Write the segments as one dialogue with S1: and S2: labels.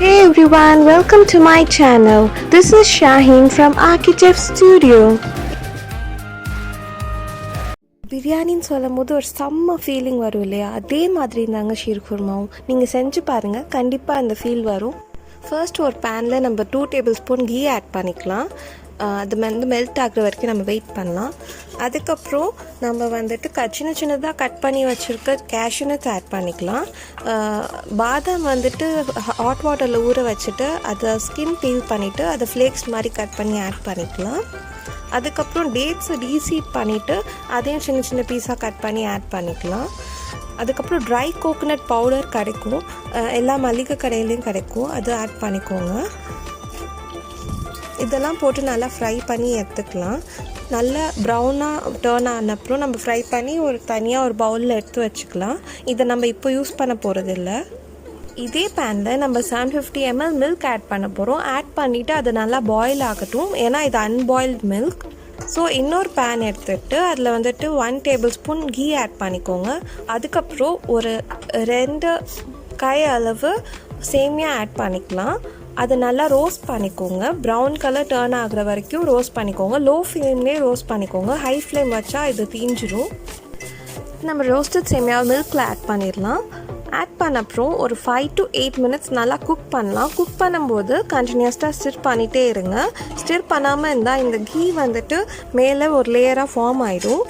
S1: Hey everyone, welcome to my channel. This is Shaheen from Architect Studio. பிரியாணின்னு சொல்லும் போது ஒரு செம்ம ஃபீலிங் வரும் இல்லையா? அதே மாதிரி இருந்தாங்க ஷீர் குருமாவும். நீங்கள் செஞ்சு பாருங்கள், கண்டிப்பாக அந்த ஃபீல் வரும். ஃபர்ஸ்ட் ஒரு பேனில் நம்ம 2 டேபிள் ஸ்பூன் கீ ஆட் பண்ணிக்கலாம். அது மெல்ட் ஆகுற வரைக்கும் நம்ம வெயிட் பண்ணலாம். அதுக்கப்புறம் நம்ம சின்ன சின்னதாக கட் பண்ணி வச்சுருக்க கேஷ்யூ நட்ஸ் ஆட் பண்ணிக்கலாம். பாதாம் ஹாட் வாட்டரில் ஊற வச்சுட்டு அதை ஸ்கின் பீல் பண்ணிவிட்டு அதை ஃப்ளேக்ஸ் மாதிரி கட் பண்ணி ஆட் பண்ணிக்கலாம். அதுக்கப்புறம் டேட்ஸை டீசீட் பண்ணிவிட்டு அதையும் சின்ன சின்ன பீஸாக கட் பண்ணி ஆட் பண்ணிக்கலாம். அதுக்கப்புறம் ட்ரை கோகோனட் பவுடர் கிடைக்கும், எல்லா மளிகை கடையிலையும் கிடைக்கும், அது ஆட் பண்ணிக்கோங்க. இதெல்லாம் போட்டு நல்லா ஃப்ரை பண்ணி எடுத்துக்கலாம். நல்லா ப்ரௌனாக டேர்ன் ஆன அப்புறம் நம்ம ஃப்ரை பண்ணி தனியாக ஒரு பவுலில் எடுத்து வச்சுக்கலாம். இதை நம்ம இப்போ யூஸ் பண்ண போகிறதில்ல. இதே பேனில் நம்ம 750 ml மில்க் ஆட் பண்ண போகிறோம். ஆட் பண்ணிவிட்டு அது நல்லா பாயில் ஆகட்டும், ஏன்னா இது அன்பாயில்டு மில்க். ஸோ இன்னொரு பேன் எடுத்துகிட்டு அதில் 1 டேபிள் ஸ்பூன் கீ ஆட் பண்ணிக்கோங்க. அதுக்கப்புறம் ஒரு 2 கை அளவு சேமியா ஆட் பண்ணிக்கலாம். அதை நல்லா ரோஸ்ட் பண்ணிக்கோங்க. ப்ரௌன் கலர் டேர்ன் ஆகிற வரைக்கும் ரோஸ்ட் பண்ணிக்கோங்க. லோ ஃப்ளேம்லேயே ரோஸ்ட் பண்ணிக்கோங்க, ஹை ஃப்ளேம் வச்சா இது தீஞ்சிரும். நம்ம ரோஸ்டட் சேமியா மில்கில் ஆட் பண்ணிடலாம். ஆட் பண்ண அப்புறம் ஒரு 5 to 8 மினிட்ஸ் நல்லா குக் பண்ணலாம். குக் பண்ணும்போது கண்டினியூஸாக ஸ்டிர் பண்ணிகிட்டே இருங்க. ஸ்டிர் பண்ணாமல் இருந்தால் இந்த கீ மேலே ஒரு லேயராக ஃபார்ம் ஆகிடும்.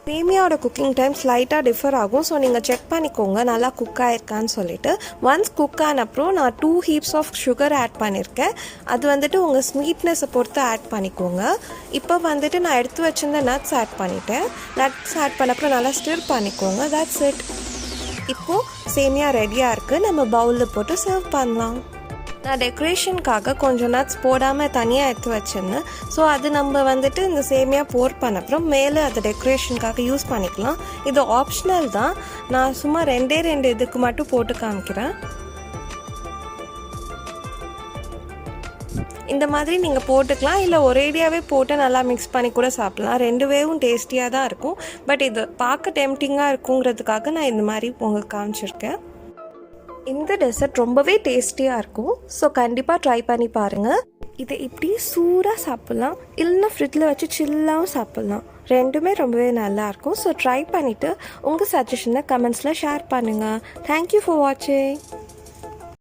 S1: சேமியாவோட குக்கிங் டைம் ஸ்லைட்டாக டிஃபர் ஆகும். ஸோ நீங்கள் செக் பண்ணிக்கோங்க நல்லா குக் ஆகிருக்கான்னு சொல்லிவிட்டு. ஒன்ஸ் குக் ஆன அப்புறம் நான் 2 heaps ஆஃப் சுகர் ஆட் பண்ணியிருக்கேன். அது உங்கள் ஸ்வீட்னஸை பொறுத்து ஆட் பண்ணிக்கோங்க. இப்போ நான் எடுத்து வச்சுருந்த நட்ஸ் ஆட் பண்ணிட்டேன். நட்ஸ் ஆட் பண்ண அப்புறம் நல்லா ஸ்டிர் பண்ணிக்கோங்க. That's it. இப்போது சேமியா ரெடியாக இருக்குது. நம்ம பவுலில் போட்டு சர்வ் பண்ணலாம். நான் டெக்கரேஷனுக்காக கொஞ்சம் நட்ஸ் போடாமல் தனியாக எடுத்து வச்சிருந்தேன். ஸோ அது நம்ம இந்த சேமியா போர் பண்ண அப்புறம் மேலே அதை டெக்கரேஷனுக்காக யூஸ் பண்ணிக்கலாம். இது ஆப்ஷனல் தான். நான் சும்மா 2 இதுக்கு மட்டும் போட்டு காமிக்கிறேன். இந்த மாதிரி நீங்கள் போட்டுக்கலாம், இல்லை ஒரேடியாகவே போட்டு நல்லா மிக்ஸ் பண்ணி கூட சாப்பிட்லாம். 2 வேவும் டேஸ்டியாக தான் இருக்கும். பட் இது பார்க்க டெம்டிங்காக இருக்குங்கிறதுக்காக நான் இந்த மாதிரி உங்களுக்கு காமிச்சிருக்கேன். இந்த டெசர்ட் ரொம்பவே டேஸ்டியாக இருக்கும். ஸோ கண்டிப்பாக ட்ரை பண்ணி பாருங்கள். இதை இப்படி சூடாக சாப்பிட்லாம், இல்லைன்னா ஃப்ரிட்ஜில் வச்சு சில்லாகவும் சாப்பிட்லாம். ரெண்டுமே ரொம்பவே நல்லாயிருக்கும். ஸோ ட்ரை பண்ணிவிட்டு உங்கள் சஜஷனை கமெண்ட்ஸில் ஷேர் பண்ணுங்கள். தேங்க்யூ ஃபார் வாட்சிங்.